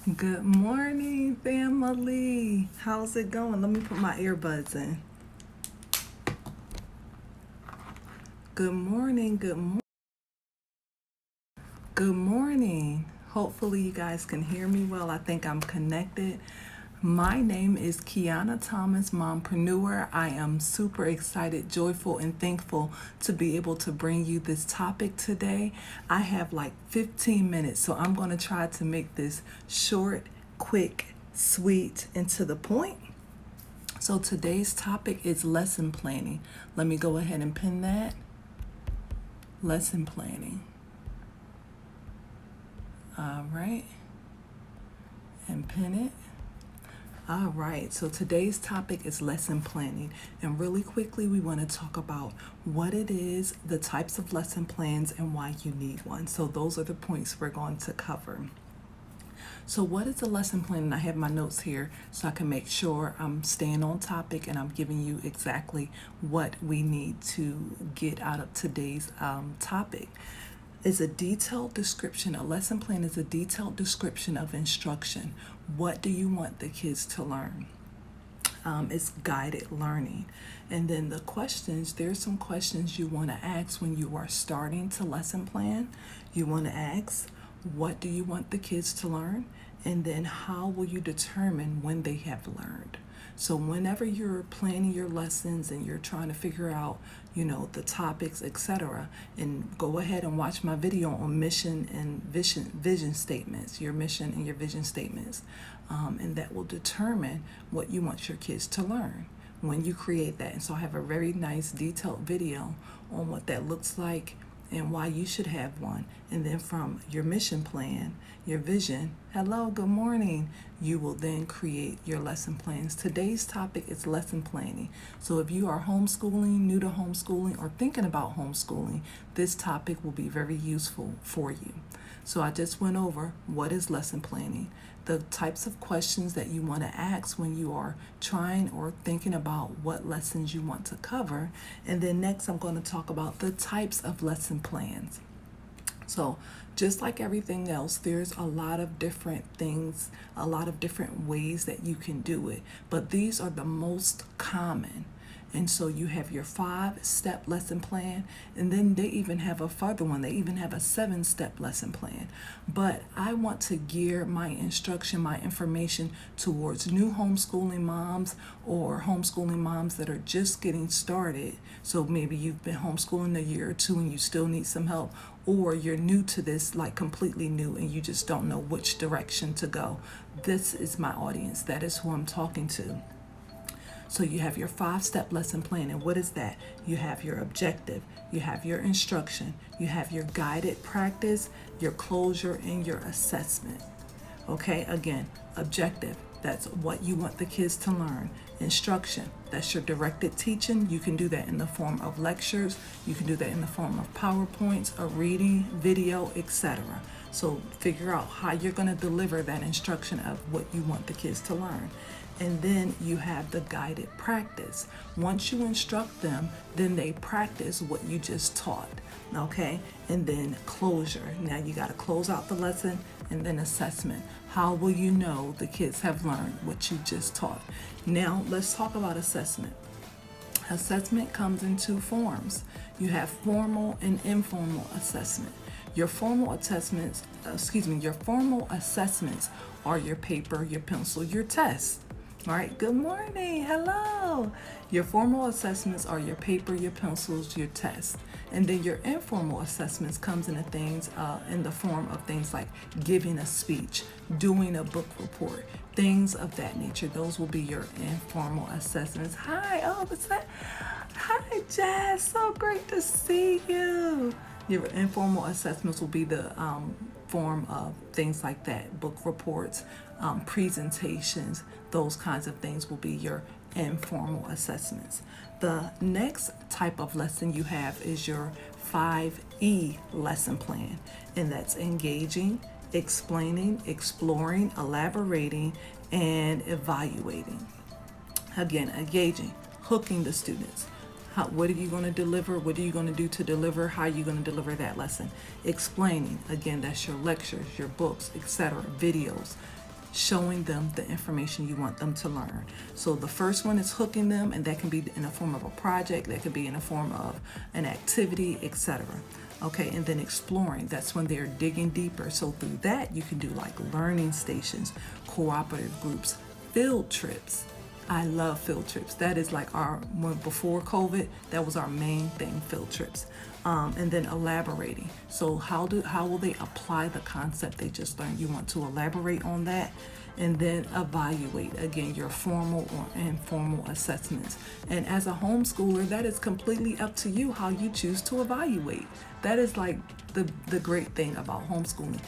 Good morning, family. How's it going? Let me put my earbuds in. Good morning, good morning. Hopefully you guys can hear me well. I think I'm connected. My name is Kiana Thomas, mompreneur. I am super excited, joyful, and thankful to be able to bring you this topic today. I have like 15 minutes, so I'm going to try to make this short, quick, sweet, and to the point. So today's topic is lesson planning. Let me go ahead and pin that. Lesson planning. All right. And pin it. All right, so today's topic is lesson planning. And really quickly, we want to talk about what it is, the types of lesson plans, and why you need one. So those are the points we're going to cover. So what is a lesson plan? And I have my notes here so I can make sure I'm staying on topic and I'm giving you exactly what we need to get out of today's topic. Is a detailed description. A lesson plan is a detailed description of instruction. What do you want the kids to learn? It's guided learning. And then the questions, there's some questions you want to ask when you are starting to lesson plan. You want to ask, what do you want the kids to learn? And then how will you determine when they have learned? So whenever you're planning your lessons and you're trying to figure out, the topics, etc., and go ahead and watch my video on mission and vision statements, your mission and your vision statements, and that will determine what you want your kids to learn when you create that. And so I have a very nice detailed video on what that looks like and why you should have one. And then from your mission plan, your vision, hello, good morning, you will then create your lesson plans. Today's topic is lesson planning. So if you are homeschooling, new to homeschooling, or thinking about homeschooling, this topic will be very useful for you. So I just went over what is lesson planning, the types of questions that you want to ask when you are trying or thinking about what lessons you want to cover. And then next, I'm going to talk about the types of lesson plans. So just like everything else, there's a lot of different things, a lot of different ways that you can do it. But these are the most common. And so you have your 5-step lesson plan, and then they even have a further one. They even have a 7-step lesson plan. But I want to gear my instruction, my information towards new homeschooling moms or homeschooling moms that are just getting started. So maybe you've been homeschooling a year or two and you still need some help, or you're new to this, like completely new, and you just don't know which direction to go. This is my audience. That is who I'm talking to. So you have your 5-step lesson plan. And what is that? You have your objective, you have your instruction, you have your guided practice, your closure, and your assessment. Okay, again, objective, that's what you want the kids to learn. Instruction, that's your directed teaching. You can do that in the form of lectures, you can do that in the form of PowerPoints, a reading, video, etc. So figure out how you're going to deliver that instruction of what you want the kids to learn. And then you have the guided practice. Once you instruct them, then they practice what you just taught, okay? And then closure. Now you got to close out the lesson, and then assessment. How will you know the kids have learned what you just taught? Now let's talk about assessment. Assessment comes in 2 forms. You have formal and informal assessment. Your formal assessments are your paper, your pencil, your test. All right, good morning, hello. Your formal assessments are your paper, your pencils, your tests. And then your informal assessments comes in the form of things like giving a speech, doing a book report, things of that nature. Those will be your informal assessments. Hi, hi, Jazz, so great to see you. Your informal assessments will be the form of things like that, book reports, presentations, those kinds of things will be your informal assessments. The next type of lesson you have is your 5E lesson plan, and that's engaging, explaining, exploring, elaborating, and evaluating. Again, engaging, hooking the students. What are you going to deliver? What are you going to do to deliver? How are you going to deliver that lesson? Explaining, again, that's your lectures, your books, etc., videos. showing them the information you want them to learn. So the first one is hooking them, and that can be in the form of a project, that could be in the form of an activity, etc. Okay, and then exploring, that's when they're digging deeper. So through that, you can do like learning stations, cooperative groups, field trips. I love field trips. That is like before COVID, that was our main thing, field trips. And then elaborating. So how will they apply the concept they just learned? You want to elaborate on that. And then evaluate, again, your formal or informal assessments. And as a homeschooler, that is completely up to you how you choose to evaluate. That is like the great thing about homeschooling.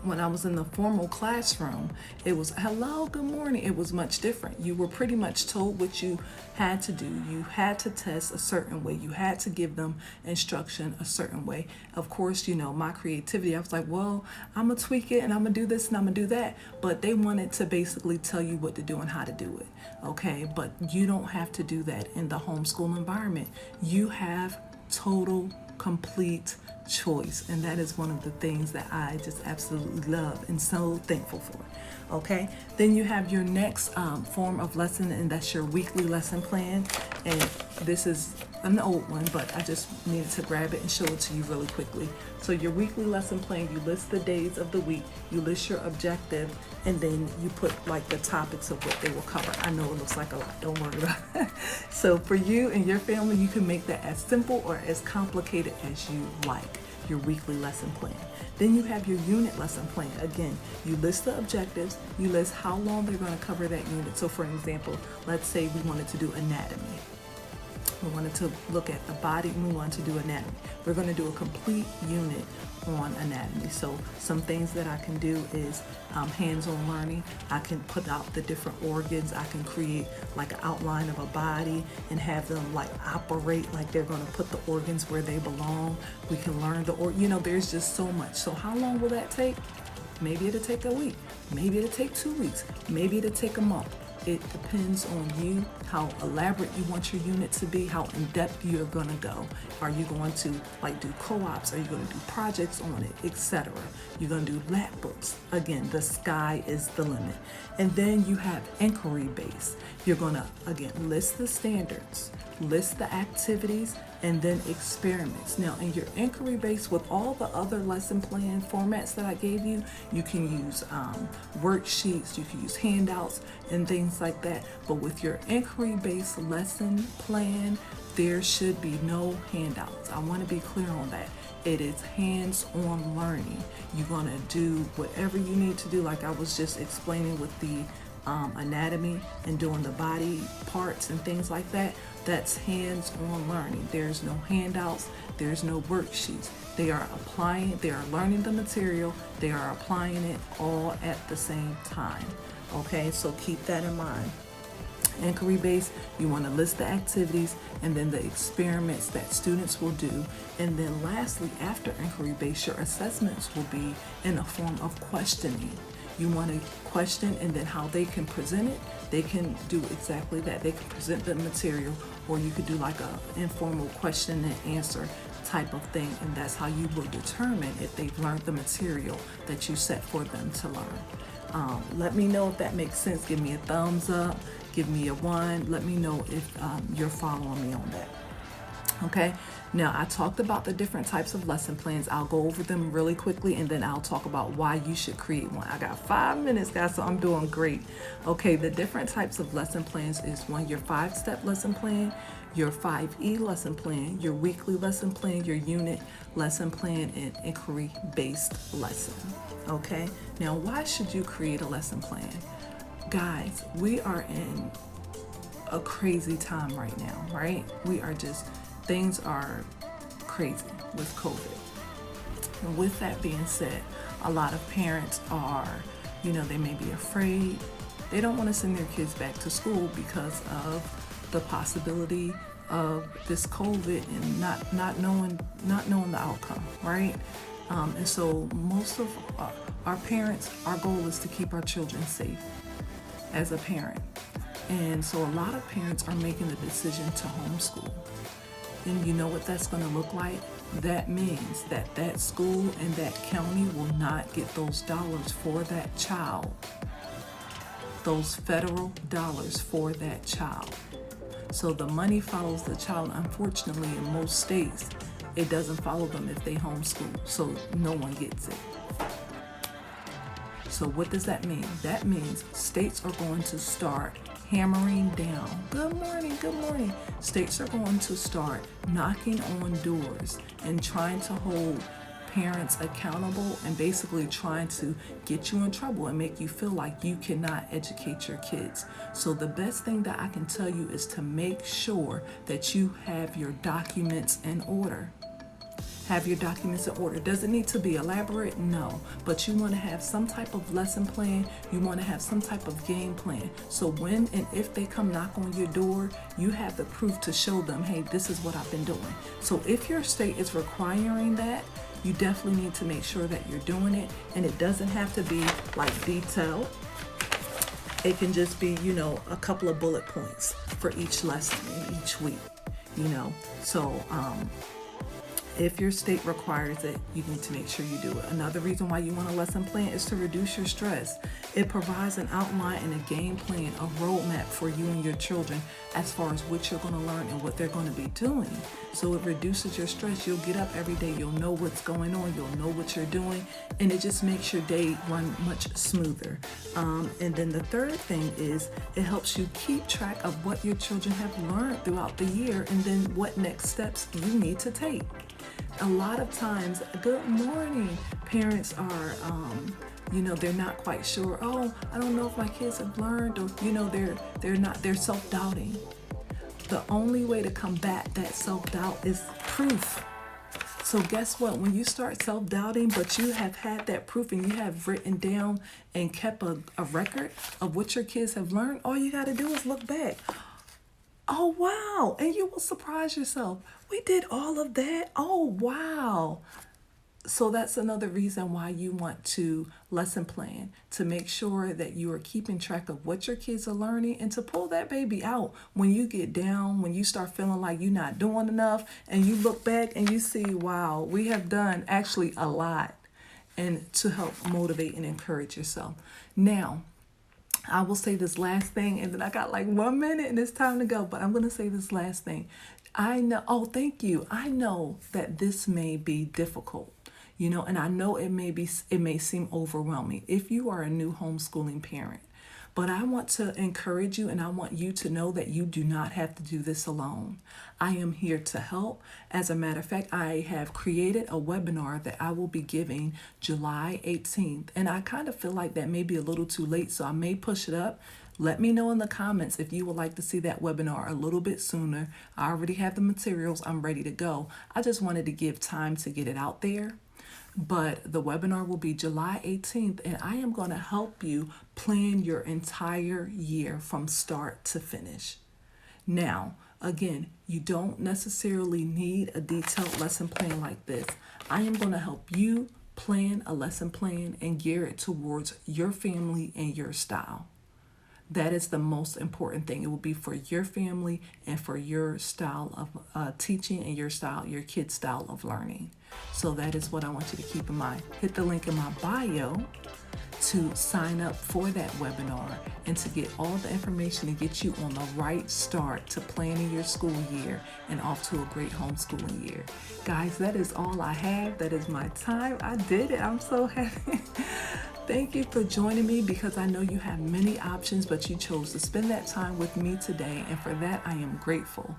When I was in the formal classroom, it was hello, good morning. It was much different. You were pretty much told what you had to do. You had to test a certain way. You had to give them instruction a certain way. Of course, my creativity, I was like, well, I'm going to tweak it and I'm going to do this and I'm going to do that. But they wanted to basically tell you what to do and how to do it. Okay, but you don't have to do that in the homeschool environment. You have total, complete choice, and that is one of the things that I just absolutely love and so thankful for. Okay, then you have your next form of lesson, and that's your weekly lesson plan. And this is an old one, but I just needed to grab it and show it to you really quickly. So your weekly lesson plan, you list the days of the week, you list your objective, and then you put like the topics of what they will cover. I know it looks like a lot, don't worry about it. So for you and your family, you can make that as simple or as complicated as you like, your weekly lesson plan. Then you have your unit lesson plan. Again, you list the objectives, you list how long they're going to cover that unit. So for example, let's say we wanted to do anatomy. We wanted to look at the body, and we wanted to do anatomy. We're going to do a complete unit on anatomy. So some things that I can do is hands-on learning. I can put out the different organs. I can create like an outline of a body and have them like operate like they're going to put the organs where they belong. We can learn there's just so much. So how long will that take? Maybe it'll take a week. Maybe it'll take 2 weeks. Maybe it'll take a month. It depends on you, how elaborate you want your unit to be, how in-depth you're going to go. Are you going to do co-ops? Are you going to do projects on it, etc.? You're going to do lab books. Again, the sky is the limit. And then you have inquiry base. You're going to, again, list the standards, list the activities, and then experiments. Now, in your inquiry base, with all the other lesson plan formats that I gave you, you can use worksheets, you can use handouts and things like that. But with your inquiry-based lesson plan, there should be no handouts. I want to be clear on that. It is hands-on learning. You're going to do whatever you need to do, like I was just explaining with the anatomy and doing the body parts and things like that. That's hands-on learning. There's no handouts, there's no worksheets. They are learning the material, they are applying it all at the same time. Okay, so keep that in mind. Inquiry based, you want to list the activities and then the experiments that students will do. And then lastly, after inquiry based, your assessments will be in the form of questioning. You want to question, and then how they can present it, they can do exactly that. They can present the material, or you could do like a informal question and answer type of thing, and that's how you will determine if they've learned the material that you set for them to learn. Let me know if that makes sense. Give me a thumbs up, give me a 1. Let me know if you're following me on that. Okay, now I talked about the different types of lesson plans. I'll go over them really quickly, and then I'll talk about why you should create one. I got 5 minutes, guys, so I'm doing great. Okay, the different types of lesson plans is one, your 5-step lesson plan, your 5E lesson plan, your weekly lesson plan, your unit lesson plan, and inquiry-based lesson. Okay, now why should you create a lesson plan? Guys, we are in a crazy time right now, right? Things are crazy with COVID. And with that being said, a lot of parents are, they may be afraid. They don't want to send their kids back to school because of the possibility of this COVID and not knowing the outcome, right? And so most of our parents, our goal is to keep our children safe as a parent. And so a lot of parents are making the decision to homeschool. And you know what that's going to look like? that means that that school and that county will not get those dollars for that child, those federal dollars for that child. So the money follows the child. Unfortunately, in most states, it doesn't follow them if they homeschool, so no one gets it. So what does that mean? That means states are going to start hammering down. Good morning, good morning. States are going to start knocking on doors and trying to hold parents accountable and basically trying to get you in trouble and make you feel like you cannot educate your kids. So the best thing that I can tell you is to make sure that you have your documents in order. Have your documents in order. Does it need to be elaborate? No. But you want to have some type of lesson plan. You want to have some type of game plan. So when and if they come knock on your door, you have the proof to show them, hey, this is what I've been doing. So if your state is requiring that, you definitely need to make sure that you're doing it. And it doesn't have to be like detailed. It can just be, a couple of bullet points for each lesson in each week, So, if your state requires it, you need to make sure you do it. Another reason why you want a lesson plan is to reduce your stress. It provides an outline and a game plan, a roadmap for you and your children as far as what you're going to learn and what they're going to be doing. So it reduces your stress. You'll get up every day. You'll know what's going on. You'll know what you're doing. And it just makes your day run much smoother. And then the third thing is it helps you keep track of what your children have learned throughout the year and then what next steps you need to take. A lot of times, good morning, parents are, they're not quite sure. Oh, I don't know if my kids have learned, or, they're self-doubting. The only way to combat that self-doubt is proof. So guess what? When you start self-doubting, but you have had that proof and you have written down and kept a record of what your kids have learned, all you got to do is look back. Oh, wow. And you will surprise yourself. We did all of that. Oh, wow. So that's another reason why you want to lesson plan, to make sure that you are keeping track of what your kids are learning and to pull that baby out when you get down, when you start feeling like you're not doing enough and you look back and you see, wow, we have done actually a lot, and to help motivate and encourage yourself. Now, I will say this last thing, and then I got like 1 minute and it's time to go, but I'm going to say this last thing. I know that this may be difficult, and I know it may seem overwhelming if you are a new homeschooling parent, but I want to encourage you and I want you to know that you do not have to do this alone. I am here to help. As a matter of fact, I have created a webinar that I will be giving July 18th, and I kind of feel like that may be a little too late, so I may push it up. Let me know in the comments if you would like to see that webinar a little bit sooner. I already have the materials. I'm ready to go. I just wanted to give time to get it out there. But the webinar will be July 18th, and I am going to help you plan your entire year from start to finish. Now, again, you don't necessarily need a detailed lesson plan like this. I am going to help you plan a lesson plan and gear it towards your family and your style. That is the most important thing. It will be for your family and for your style of teaching and your kid's style of learning. So that is what I want you to keep in mind. Hit the link in my bio to sign up for that webinar and to get all the information to get you on the right start to planning your school year and off to a great homeschooling year. Guys, that is all I have. That is my time. I did it. I'm so happy. Thank you for joining me, because I know you have many options, but you chose to spend that time with me today, and for that I am grateful.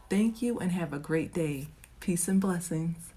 Thank you and have a great day. Peace and blessings.